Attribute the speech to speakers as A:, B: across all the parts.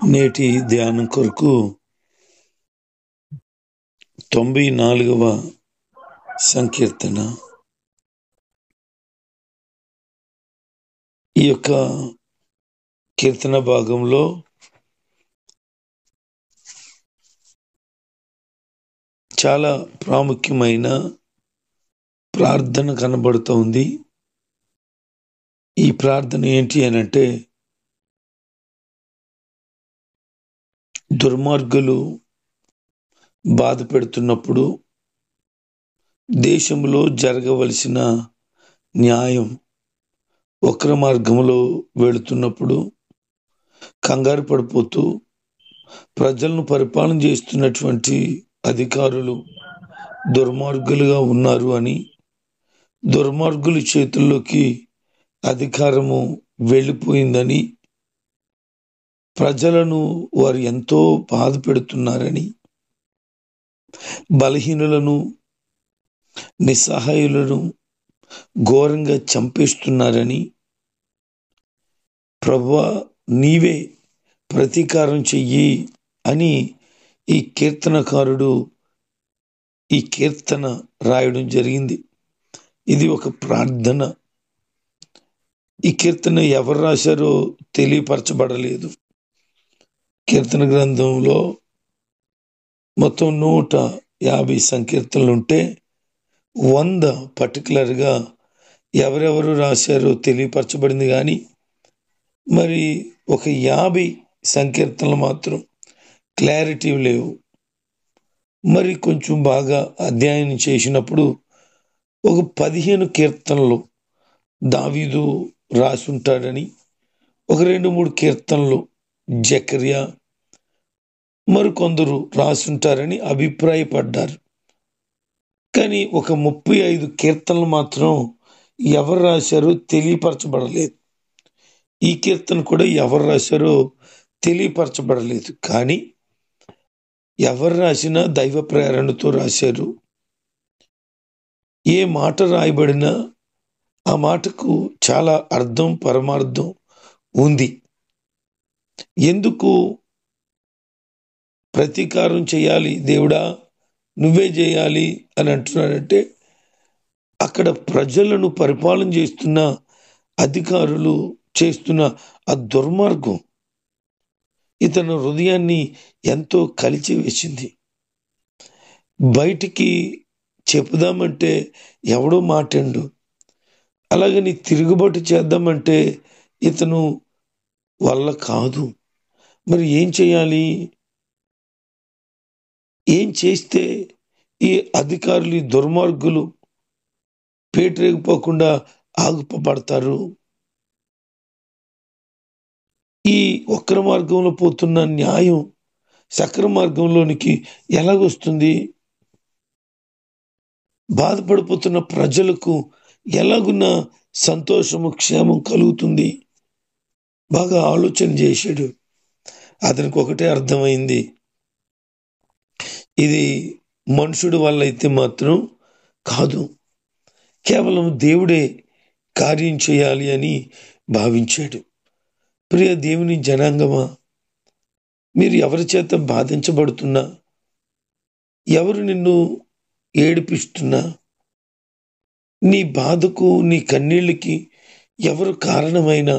A: నేటి ధ్యానం కొరకు 94వ సంకీర్తన. ఈ యొక్క కీర్తన భాగంలో చాలా ప్రాముఖ్యమైన ప్రార్థన కనబడుతోంది. ఈ ప్రార్థన ఏంటి అనంటే, దుర్మార్గులు బాధ పెడుతున్నప్పుడు, దేశంలో జరగవలసిన న్యాయం వక్ర మార్గంలో వెళుతున్నప్పుడు కంగారు పడిపోతూ ప్రజలను పరిపాలన చేస్తున్నటువంటి అధికారులు దుర్మార్గులుగా ఉన్నారు అని, దుర్మార్గుల చేతుల్లోకి అధికారము వెళ్ళిపోయిందని, ప్రజలను వారు ఎంతో బాధ పెడుతున్నారని, బలహీనులను నిస్సహాయులను ఘోరంగా చంపేస్తున్నారని, ప్రభువా నీవే ప్రతీకారం చెయ్యి అని ఈ కీర్తనకారుడు ఈ కీర్తన రాయడం జరిగింది. ఇది ఒక ప్రార్థన. ఈ కీర్తన ఎవరు రాశారో తెలియపరచబడలేదు. కీర్తన గ్రంథంలో మొత్తం 150 సంకీర్తనలు ఉంటే 100 పర్టికులర్గా ఎవరెవరు రాశారో తెలియపరచబడింది. కానీ మరి ఒక 50 సంకీర్తనలు మాత్రం క్లారిటీ లేవు. మరి కొంచెం బాగా అధ్యయనం చేసినప్పుడు ఒక 15 కీర్తనలు దావీదు రాసుంటాడని, ఒక 2-3 కీర్తనలు జకర్యా మరికొందరు రాసుంటారని అభిప్రాయపడ్డారు. కానీ ఒక 35 కీర్తనలు మాత్రం ఎవరు రాశారో తెలియపరచబడలేదు. ఈ కీర్తన కూడా ఎవరు రాశారో తెలియపరచబడలేదు. కానీ ఎవరు రాసినా దైవ ప్రేరణతో రాశారు. ఏ మాట రాయబడినా ఆ మాటకు చాలా అర్థం, పరమార్థం ఉంది. ఎందుకు ప్రతీకారం చేయాలి దేవుడా, నువ్వే చేయాలి అని అంటున్నాడంటే, అక్కడ ప్రజలను పరిపాలన చేస్తున్న అధికారులు చేస్తున్న ఆ దుర్మార్గం ఇతను హృదయాన్ని ఎంతో కలిచివేసింది. బయటికి చెప్పుదామంటే ఎవడో మాటండు, అలాగని తిరుగుబాటు చేద్దామంటే ఇతను వల్ల కాదు. మరి ఏం చేయాలి? ఏం చేస్తే ఈ అధికారులు, ఈ దుర్మార్గులు పేటరేగిపోకుండా ఆగుపడతారు? ఈ వక్ర మార్గంలో పోతున్న న్యాయం సక్ర మార్గంలోనికి ఎలాగొస్తుంది? బాధపడిపోతున్న ప్రజలకు ఎలాగున్న సంతోషము, క్షేమం కలుగుతుంది? బాగా ఆలోచన చేశాడు. అతనికి ఒకటే అర్థమైంది, ఇది మనుషుడి వల్ల అయితే మాత్రం కాదు, కేవలం దేవుడే కార్యం చేయాలి అని భావించాడు. ప్రియ దేవుని జనాంగమా, మీరు ఎవరి చేత బాధించబడుతున్నా, ఎవరు నిన్ను ఏడిపిస్తున్నా, నీ బాధకు, నీ కన్నీళ్ళకి ఎవరు కారణమైనా,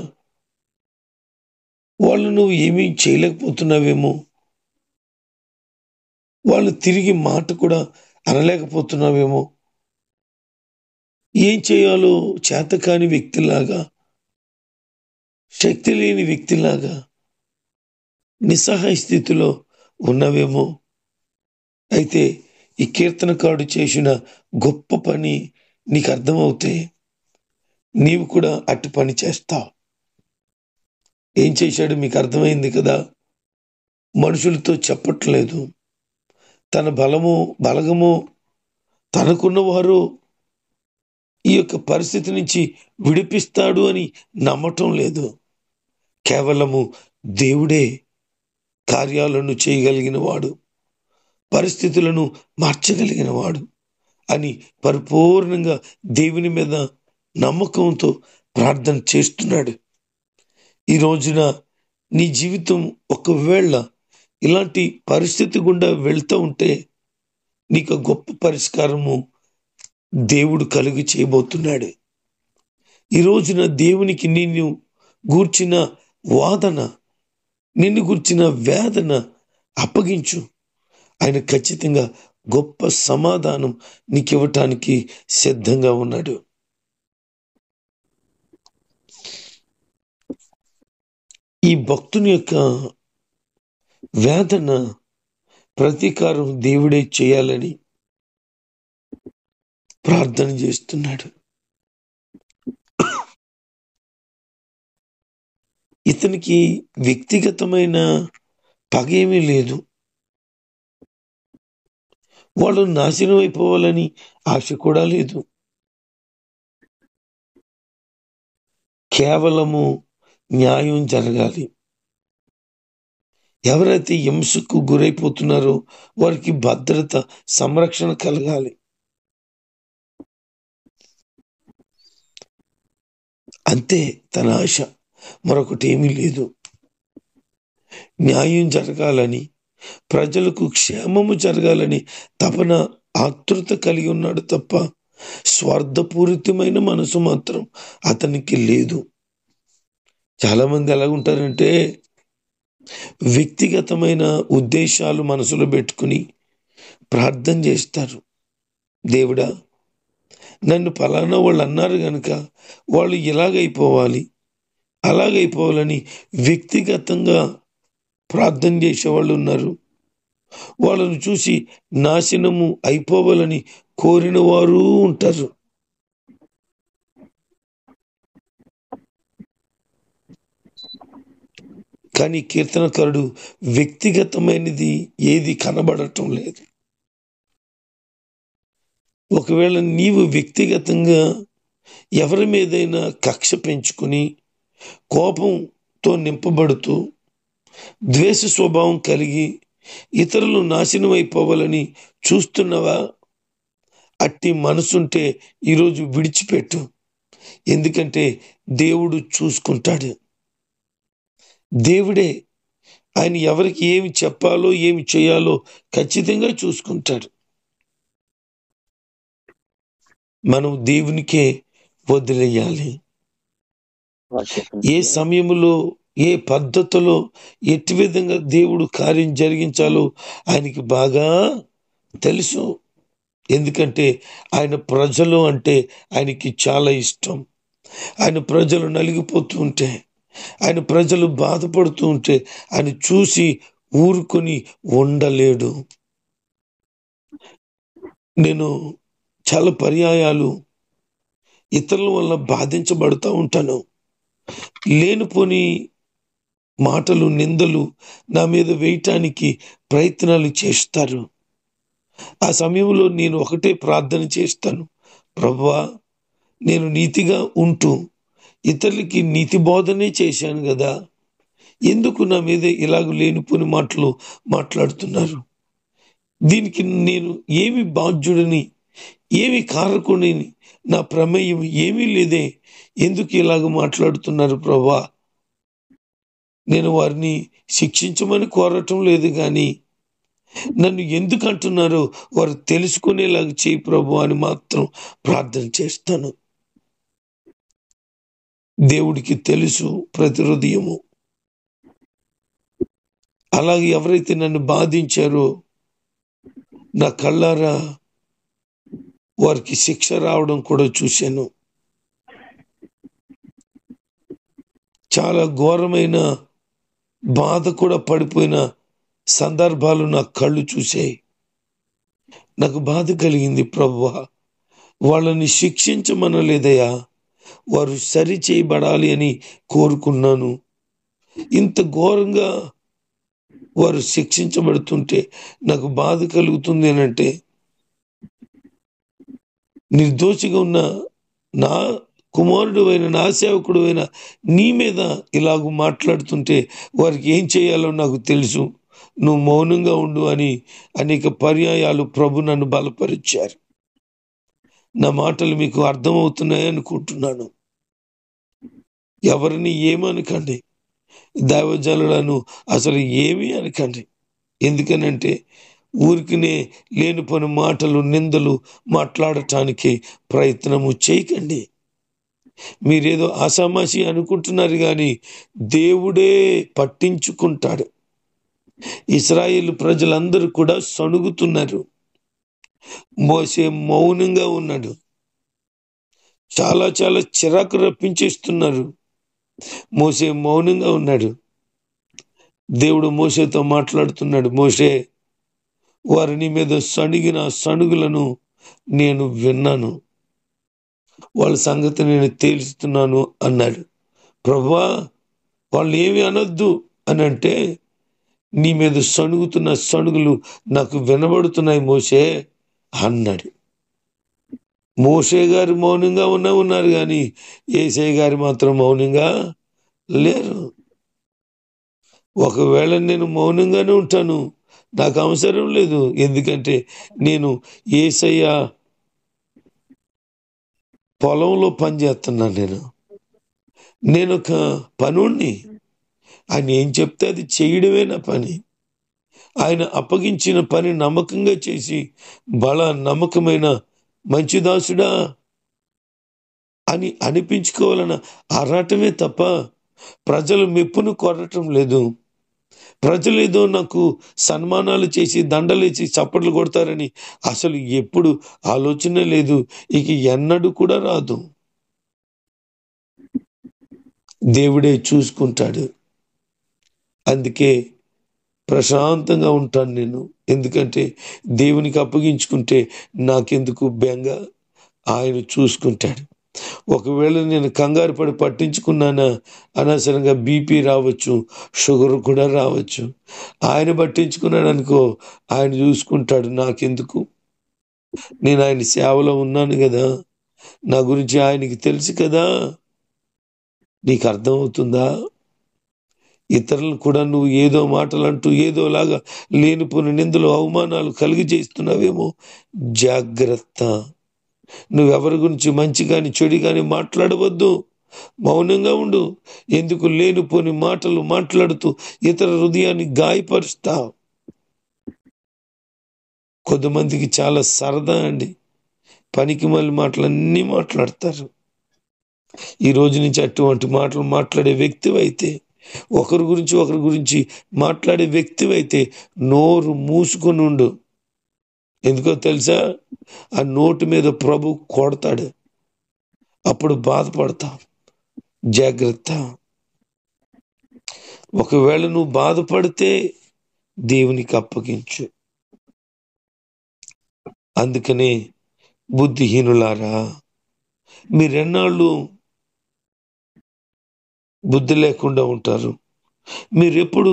A: వాళ్ళు నువ్వు ఏమీ చేయలేకపోతున్నావేమో, వాళ్ళు తిరిగి మాట కూడా అనలేకపోతున్నావేమో, ఏం చేయాలో చేతకాని వ్యక్తిలాగా, శక్తి లేని వ్యక్తిలాగా నిస్సహాయ స్థితిలో ఉన్నవేమో. అయితే ఈ కీర్తనకారుడు చేసిన గొప్ప పని నీకు అర్థమవుతే నీవు కూడా అట్టి పని చేస్తావు. ఏం చేశాడు మీకు అర్థమైంది కదా. మనుషులతో చెప్పట్లేదు, తన బలగము తనకున్నవారు ఈ యొక్క పరిస్థితి నుంచి విడిపిస్తాడు అని నమ్మటం లేదు. కేవలము దేవుడే కార్యాలను చేయగలిగిన వాడు, పరిస్థితులను మార్చగలిగిన వాడు అని పరిపూర్ణంగా దేవుని మీద నమ్మకంతో ప్రార్థన చేస్తున్నాడు. ఈ రోజున నీ జీవితం ఒకవేళ ఇలాంటి పరిస్థితి గుండా వెళ్తూ ఉంటే నీకు గొప్ప పరిష్కారము దేవుడు కలుగు చేయబోతున్నాడు. ఈ రోజున దేవునికి నిన్ను గూర్చిన వాదన, నిన్ను గూర్చిన వేదన అప్పగించు. ఆయన ఖచ్చితంగా గొప్ప సమాధానం నీకు ఇవ్వటానికి సిద్ధంగా ఉన్నాడు. ఈ భక్తుని యొక్క వేదన ప్రతీకారం దేవుడే చేయాలని ప్రార్థన చేస్తున్నాడు. ఇతనికి వ్యక్తిగతమైన పగేమీ లేదు. వాళ్ళు నాశనం అయిపోవాలని ఆశ కూడా లేదు. కేవలము న్యాయం జరగాలి. ఎవరైతే హింసకు గురైపోతున్నారో వారికి భద్రత, సంరక్షణ కలగాలి. అంతే తన ఆశ, మరొకటి ఏమీ లేదు. న్యాయం జరగాలని, ప్రజలకు క్షేమము జరగాలని తపన, ఆతృత కలిగి ఉన్నాడు తప్ప స్వార్థపూరితమైన మనసు మాత్రం అతనికి లేదు. చాలా మంది ఎలాగుంటారంటే వ్యక్తిగతమైన ఉద్దేశాలు మనసులో పెట్టుకుని ప్రార్థన చేస్తారు. దేవుడా, నన్ను ఫలానా వాళ్ళు అన్నారు కనుక వాళ్ళు ఇలాగైపోవాలి, అలాగైపోవాలని వ్యక్తిగతంగా ప్రార్థన చేసేవాళ్ళు ఉన్నారు. వాళ్ళను చూసి నాశనము అయిపోవాలని కోరిన వారు ఉంటారు. కానీ కీర్తనకారుడు వ్యక్తిగతమైనది ఏది కనబడటం లేదు. ఒకవేళ నీవు వ్యక్తిగతంగా ఎవరి మీదైనా కక్ష పెంచుకుని కోపంతో నింపబడుతూ ద్వేష స్వభావం కలిగి ఇతరులు నాశనం అయిపోవాలని చూస్తున్నావా? అట్టి మనసుంటే ఈరోజు విడిచిపెట్టు. ఎందుకంటే దేవుడు చూసుకుంటాడు. దేవుడే ఆయన ఎవరికి ఏమి చెప్పాలో ఏమి చేయాలో ఖచ్చితంగా చూసుకుంటాడు. మనం దేవునికే వదిలేయాలి. ఏ సమయంలో, ఏ పద్ధతిలో, ఎట్టి విధంగా దేవుడు కార్యం జరిగించాలో ఆయనకి బాగా తెలుసు. ఎందుకంటే ఆయన ప్రజలు అంటే ఆయనకి చాలా ఇష్టం. ఆయన ప్రజలు నలిగిపోతూ ఉంటే, ఆయన ప్రజలు బాధపడుతూ ఉంటే ఆయన చూసి ఊరుకొని ఉండలేడు. నేను చాలా పర్యాయాలు ఇతరుల వల్ల బాధించబడుతూ ఉంటాను. లేనిపోని మాటలు, నిందలు నా మీద వేయటానికి ప్రయత్నాలు చేస్తారు. ఆ సమయంలో నేను ఒకటే ప్రార్థన చేస్తాను, ప్రభువా, నేను నీతిగా ఉంటూ ఇతరులకి నీతి బోధనే చేశాను కదా, ఎందుకు నా మీద ఇలాగ లేనిపోని మాటలు మాట్లాడుతున్నారు? దీనికి నేను ఏమి బాధ్యుడిని, ఏమి కారకుడిని, నా ప్రమేయం ఏమీ లేదే, ఎందుకు ఇలాగ మాట్లాడుతున్నారు ప్రభువా? నేను వారిని శిక్షించమని కోరటం లేదు, కానీ నన్ను ఎందుకు అంటున్నారో వారు తెలుసుకునేలాగా చేయి ప్రభు అని మాత్రం ప్రార్థన చేస్తాను. దేవుడికి తెలుసు ప్రతి హృదయము. అలాగే ఎవరైతే నన్ను బాధించారో నా కళ్ళారా వారికి శిక్ష రావడం కూడా చూశాను. చాలా ఘోరమైన బాధ కూడా పడిపోయిన సందర్భాలు నా కళ్ళు చూశాయి. నాకు బాధ కలిగింది, ప్రభువా, వాళ్ళని శిక్షించమనలేదయ్యా, వారు సరి చేయబడాలి అని కోరుకున్నాను. ఇంత ఘోరంగా వారు శిక్షించబడుతుంటే నాకు బాధ కలుగుతుంది అని అంటే, నిర్దోషిగా ఉన్న నా కుమారుడు అయిన, నా సేవకుడు అయిన నీ మీద ఇలాగూ మాట్లాడుతుంటే వారికి ఏం చేయాలో నాకు తెలుసు, నువ్వు మౌనంగా ఉండు అని అనేక పర్యాయాలు ప్రభు నన్ను బలపరిచారు. నా మాటలు మీకు అర్థమవుతున్నాయి అనుకుంటున్నాను. ఎవరిని ఏమనకండి. దైవజనులను అసలు ఏమీ అనకండి. ఎందుకనంటే ఊరికినే లేనిపోని మాటలు నిందలు మాట్లాడటానికి ప్రయత్నము చేయకండి. మీరేదో ఆషామాషి అనుకుంటున్నారు కానీ దేవుడే పట్టించుకుంటాడు. ఇశ్రాయేలు ప్రజలందరూ కూడా సణుగుతున్నారు. మోషే మౌనంగా ఉన్నాడు. చాలా చాలా చిరాకు రప్పించేస్తున్నారు. మోషే మౌనంగా ఉన్నాడు. దేవుడు మోషేతో మాట్లాడుతున్నాడు. మోషే, వారి నీ మీద సణిగిన సణుగులను నేను విన్నాను, వాళ్ళ సంగతి నేను తేలుస్తున్నాను అన్నాడు. ప్రభువా, వాళ్ళు ఏమి అనొద్దు అని అంటే, నీ మీద సణుగుతున్న సణుగులు నాకు వినబడుతున్నాయి మోషే అన్నాడు. మోషే గారు మౌనంగా ఉన్నారు కానీ యేసయ్య గారు మాత్రం మౌనంగా లేరు. ఒకవేళ నేను మౌనంగానే ఉంటాను, నాకు అవసరం లేదు. ఎందుకంటే నేను యేసయ్య పొలంలో పనిచేస్తున్నాను. నేను ఒక పనుణ్ణి. ఆయన ఏం చెప్తే అది చేయడమే నా పని. ఆయన అప్పగించిన పని నమ్మకంగా చేసి, బల నమ్మకమైన మంచి దాసుడా అని అనిపించుకోవాలన్న ఆరాటమే తప్ప ప్రజలు మెప్పును కొరటం లేదు. ప్రజలు ఏదో నాకు సన్మానాలు చేసి దండలేసి చప్పట్లు కొడతారని అసలు ఎప్పుడు ఆలోచన లేదు, ఇక ఎన్నడూ కూడా రాదు. దేవుడే చూసుకుంటాడు. అందుకే ప్రశాంతంగా ఉంటాను నేను. ఎందుకంటే దేవునికి అప్పగించుకుంటే నాకెందుకు బెంగ, ఆయన చూసుకుంటాడు. ఒకవేళ నేను కంగారు పడి పట్టించుకున్నానా, అనవసరంగా బీపీ రావచ్చు, షుగర్ కూడా రావచ్చు. ఆయన పట్టించుకున్నాడు అనుకో, ఆయన చూసుకుంటాడు. నాకెందుకు? నేను ఆయన సేవలో ఉన్నాను కదా, నా గురించి ఆయనకి తెలుసు కదా. నీకు అర్థమవుతుందా? ఇతరులు కూడా నువ్వు ఏదో మాటలు అంటూ ఏదోలాగా లేనిపోని నిందలు అవమానాలు కలిగి చేస్తున్నావేమో, జాగ్రత్త. నువ్వెవరి గురించి మంచి కానీ చెడు కానీ మాట్లాడవద్దు, మౌనంగా ఉండు. ఎందుకు లేనిపోని మాటలు మాట్లాడుతూ ఇతర హృదయాన్ని గాయపరుస్తావు? కొంతమందికి చాలా సరదా అండి, పనికి మళ్ళీ మాటలన్నీ మాట్లాడతారు. ఈ రోజు నుంచి అటువంటి మాటలు మాట్లాడే వ్యక్తివైతే, ఒకరి గురించి మాట్లాడే వ్యక్తివైతే నోరు మూసుకొని ఉండు. ఎందుకో తెలుసా? ఆ నోటి మీద ప్రభు కొడతాడు, అప్పుడు బాధపడతావు. జాగ్రత్త. ఒకవేళ నువ్వు బాధపడితే దేవునికి అప్పగించు. అందుకనే బుద్ధిహీనులారా, మీరెన్నాళ్ళు బుద్ధి లేకుండా ఉంటారు? మీరెప్పుడు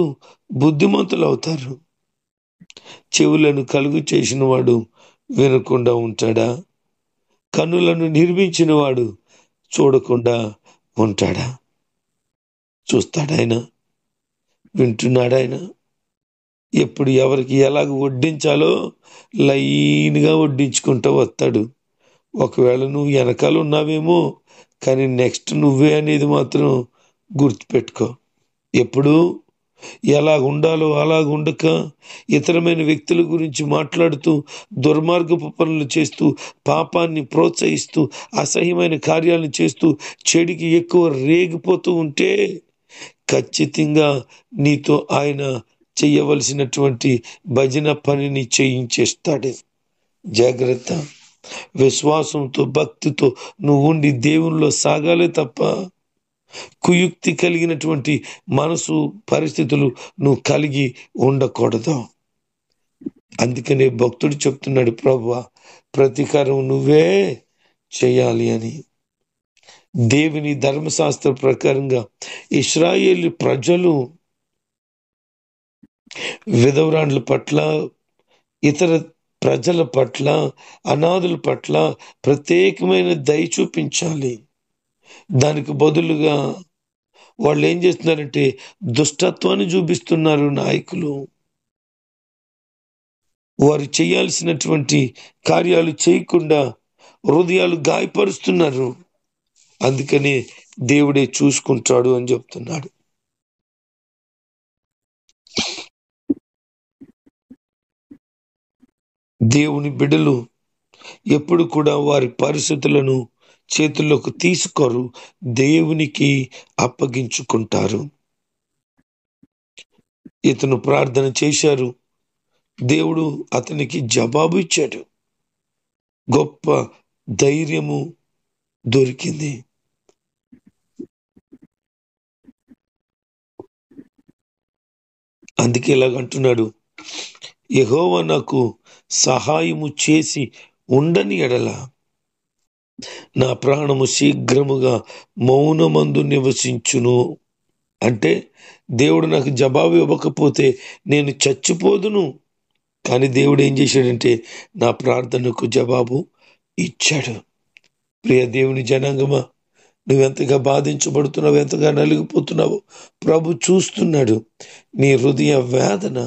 A: బుద్ధిమంతులు అవుతారు? చెవులను కలుగు చేసిన వాడు వినకుండా ఉంటాడా? కన్నులను నిర్మించిన వాడు చూడకుండా ఉంటాడా? చూస్తాడాయన, వింటున్నాడాయన. ఎప్పుడు ఎవరికి ఎలాగ వడ్డించాలో లైన్గా వడ్డించుకుంటూ వస్తాడు. ఒకవేళ నువ్వు వెనకాల ఉన్నావేమో, కానీ నెక్స్ట్ నువ్వే అనేది మాత్రం గుర్తుపెట్టుకో. ఎప్పుడు ఎలా ఉండాలో అలాగ ఉండక, ఇతరమైన వ్యక్తుల గురించి మాట్లాడుతూ, దుర్మార్గపు పనులు చేస్తూ, పాపాన్ని ప్రోత్సహిస్తూ, అసహ్యమైన కార్యాలను చేస్తూ, చెడికి ఎక్కువ రేగిపోతూ ఉంటే ఖచ్చితంగా నీతో ఆయన చెయ్యవలసినటువంటి భజన పనిని చేయించేస్తాడు. జాగ్రత్త. విశ్వాసంతో భక్తితో నువ్వు ఉండి దేవునిలో సాగాలే తప్ప కుయుక్తి కలిగినటువంటి మనసు పరిస్థితులు నువ్వు కలిగి ఉండకూడదు. అందుకనే భక్తుడు చెప్తున్నాడు, ప్రభువా, ప్రతీకారం నువ్వే చేయాలి అని. దేవుని ధర్మశాస్త్ర ప్రకారంగా ఇశ్రాయేలు ప్రజలు విధవరాండ్ల పట్ల, ఇతర ప్రజల పట్ల, అనాథుల పట్ల ప్రత్యేకమైన దయ చూపించాలి. దానికి బదులుగా వాళ్ళు ఏం చేస్తున్నారంటే దుష్టత్వాన్ని చూపిస్తున్నారు నాయకులు. వారు చేయాల్సినటువంటి కార్యాలు చేయకుండా హృదయాలు గాయపరుస్తున్నారు. అందుకనే దేవుడే చూసుకుంటాడు అని చెప్తున్నాడు. దేవుని బిడ్డలు ఎప్పుడు కూడా వారి పరిస్థితులను చేతుల్లోకి తీసుకోరు, దేవునికి అప్పగించుకుంటారు. ఇతను ప్రార్థన చేశారు, దేవుడు అతనికి జవాబు ఇచ్చాడు. గొప్ప ధైర్యము దొరికింది. అందుకే ఇలాగంటున్నాడు, యెహోవా నాకు సహాయము చేసి ఉండని ఎడల నా ప్రాణము శీఘ్రముగా మౌనమందు నివసించును. అంటే దేవుడు నాకు జవాబు ఇవ్వకపోతే నేను చచ్చిపోదును. కానీ దేవుడు ఏం చేశాడంటే నా ప్రార్థనకు జవాబు ఇచ్చాడు. ప్రియ దేవుని జనాంగమా, నువ్వెంతగా బాధించబడుతున్నావు, ఎంతగా నలిగిపోతున్నావు, ప్రభు చూస్తున్నాడు. నీ హృదయ వేదన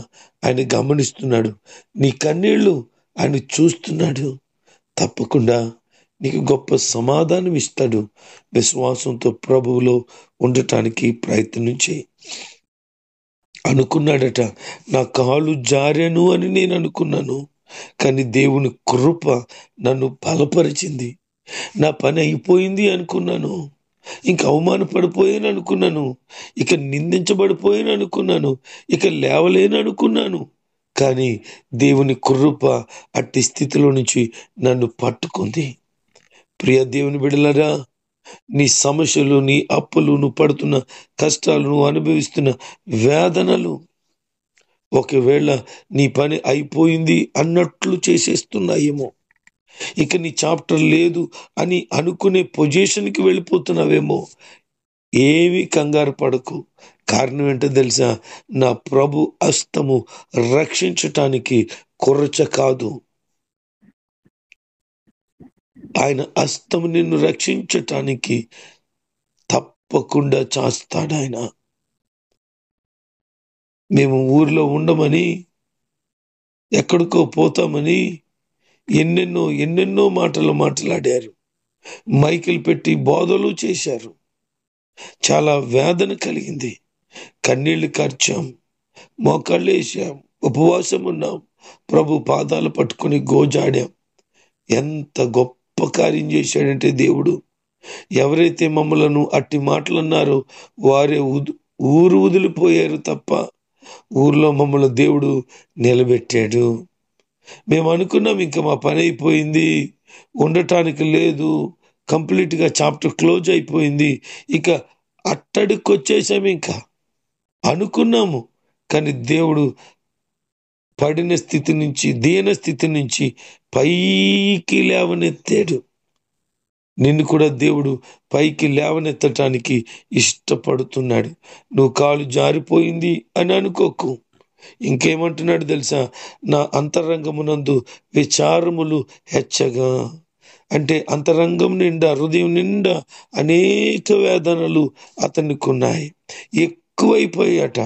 A: ఆయన గమనిస్తున్నాడు, నీ కన్నీళ్లు ఆయన చూస్తున్నాడు. తప్పకుండా నీకు గొప్ప సమాధానం ఇస్తాడు. విశ్వాసంతో ప్రభువులో ఉండటానికి ప్రయత్నం చేయి. అనుకున్నాడట, నా కాలు జారెను అని నేను అనుకున్నాను, కానీ దేవుని కృప నన్ను బలపరిచింది. నా పని అయిపోయింది అనుకున్నాను, ఇంక అవమానపడిపోయాను అనుకున్నాను, ఇక నిందించబడిపోయాను అనుకున్నాను, ఇక లేవలేను అనుకున్నాను. కానీ దేవుని కృప అట్టి స్థితిలో నుంచి నన్ను పట్టుకుంది. ప్రియ దేవుని బిడ్డలారా, నీ సమస్యలు, నీ అప్పులు, నువ్వు పడుతున్న కష్టాలు, నువ్వు అనుభవిస్తున్న వేదనలు ఒకవేళ నీ పని అయిపోయింది అన్నట్లు చేసేస్తున్నాయేమో, ఇక నీ చాప్టర్ లేదు అని అనుకునే పొజిషన్కి వెళ్ళిపోతున్నావేమో. ఏమీ కంగారు పడకు. కారణం ఏంటో తెలుసా? నా ప్రభు హస్తము రక్షించటానికి కొరచ కాదు, ఆయన హస్తము నిన్ను రక్షించటానికి తప్పకుండా చేస్తాడు ఆయన. మేము ఊర్లో ఉండమని, ఎక్కడికో పోతామని ఎన్నెన్నో మాటలు మాట్లాడారు, మైకులు పెట్టి బోధలు చేశారు. చాలా వేదన కలిగింది, కన్నీళ్లు కార్చాం, మోకాళ్ళు వేసాం, ఉపవాసం ఉన్నాం, ప్రభు పాదాలు పట్టుకుని గోజాడాం. ఎంత గొప్ప కార్యం చేశాడంటే దేవుడు, ఎవరైతే మమ్మలను అట్టి మాటలు అన్నారో వారే ఊరు వదిలిపోయారు తప్ప ఊర్లో మమ్మల్ని దేవుడు నిలబెట్టాడు. మేము అనుకున్నాం ఇంకా మా పని అయిపోయింది, ఉండటానికి లేదు, కంప్లీట్గా చాప్టర్ క్లోజ్ అయిపోయింది, ఇక అట్టడికి వచ్చేసాము ఇంకా అనుకున్నాము. కానీ దేవుడు పడిన స్థితి నుంచి, దీన స్థితి నుంచి పైకి లేవనెత్తాడు. నిన్ను కూడా దేవుడు పైకి లేవనెత్తటానికి ఇష్టపడుతున్నాడు. నువ్వు కాలు జారిపోయింది అని అనుకోకు. ఇంకేమంటున్నాడు తెలుసా? నా అంతరంగమునందు విచారములు హెచ్చగా. అంటే అంతరంగం నిండా, హృదయం నిండా అనేక వేదనలు అతనికి ఉన్నాయి, ఎక్కువైపోయాట.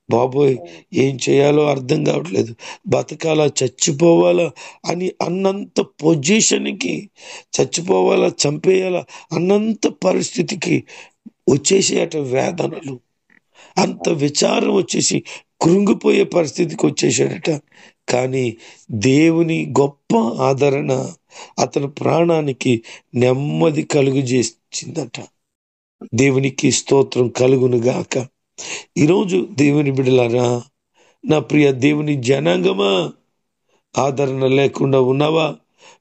A: బాబోయ్, ఏం చేయాలో అర్థం కావట్లేదు, బతకాలా చచ్చిపోవాలా అని అన్నంత పొజిషన్కి, చచ్చిపోవాలా చంపేయాలా అన్నంత పరిస్థితికి వచ్చేసేట వేదనలు. అంత విచారం వచ్చేసి కృంగిపోయే పరిస్థితికి వచ్చేసాడట. కానీ దేవుని గొప్ప ఆదరణ అతని ప్రాణానికి నెమ్మది కలుగు చేసిందట. దేవునికి స్తోత్రం కలుగునుగాక. ఈరోజు దేవుని బిడ్డలారా, నా ప్రియ దేవుని జనాంగమా, ఆదరణ లేకుండా ఉన్నావా?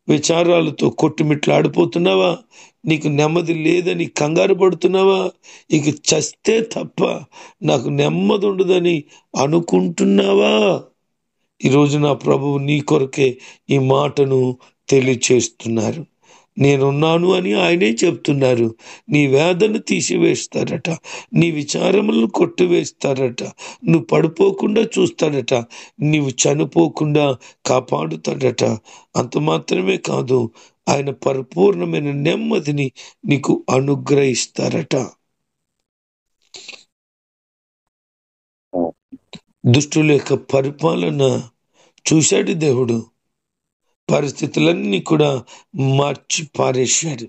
A: విచారాలతో కొట్టుమిట్లాడిపోతున్నావా? నీకు నెమ్మది లేదని కంగారు పడుతున్నావా? ఇక చస్తే తప్ప నాకు నెమ్మది ఉండదని అనుకుంటున్నావా? ఈరోజు నా ప్రభువు నీ కొరకే ఈ మాటను తెలియచేస్తున్నారు. నేనున్నాను అని ఆయనే చెప్తున్నారు. నీ వేదన తీసివేస్తారట, నీ విచారములను కొట్టివేస్తారట, నువ్వు పడిపోకుండా చూస్తాడట, నీవు చనిపోకుండా కాపాడుతాడట. అంత మాత్రమే కాదు, ఆయన పరిపూర్ణమైన నెమ్మదిని నీకు అనుగ్రహిస్తారట. దుష్టుల యొక్క పరిపాలన చూశాడు దేవుడు, పరిస్థితులన్నీ కూడా మార్చి పారేశాడు.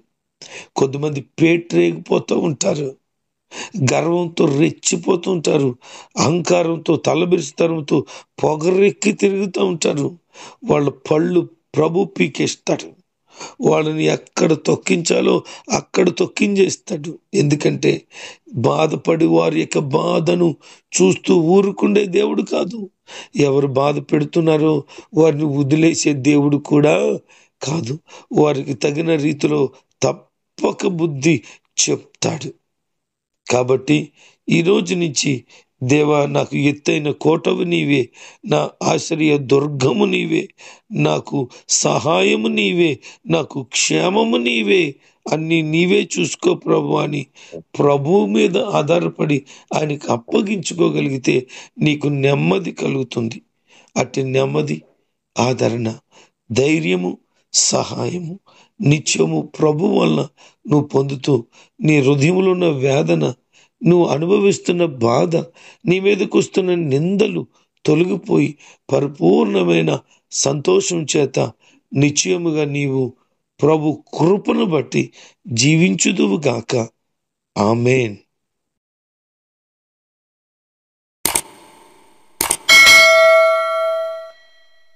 A: కొంతమంది పేట్రేగిపోతూ ఉంటారు, గర్వంతో రెచ్చిపోతూ ఉంటారు, అహంకారంతో తలబిరుస్తరంతో పొగరెక్కి తిరుగుతూ ఉంటారు. వాళ్ళ పళ్ళు ప్రభు పీకేస్తాడు. వాళ్ళని ఎక్కడ తొక్కించాలో అక్కడ తొక్కించేస్తాడు. ఎందుకంటే బాధపడి వారి యొక్క బాధను చూస్తూ ఊరుకుండే దేవుడు కాదు. ఎవరు బాధ పెడుతున్నారో వారిని వదిలేసే దేవుడు కూడా కాదు. వారికి తగిన రీతిలో తప్పక బుద్ధి చెప్తాడు. కాబట్టి ఈరోజు నుంచి దేవా, నాకు ఎత్తైన కోటవు నీవే, నా ఆశ్రయ దుర్గము నీవే, నాకు సహాయము నీవే, నాకు క్షేమము నీవే, అన్నీ నీవే చూసుకో ప్రభు అని ప్రభువు మీద ఆధారపడి ఆయనకి అప్పగించుకోగలిగితే నీకు నెమ్మది కలుగుతుంది. అట్టి నెమ్మది, ఆదరణ, ధైర్యము, సహాయము నిత్యము ప్రభు వలన నువ్వు పొందుతూ నీ హృదయంలో ఉన్న వేదన, నువ్వు అనుభవిస్తున్న బాధ, నీ మీదకు వస్తున్న నిందలు తొలగిపోయి పరిపూర్ణమైన సంతోషం చేత నిశ్చయముగా నీవు ప్రభు కృపను బట్టి జీవించుదువుగాక. ఆమేన్.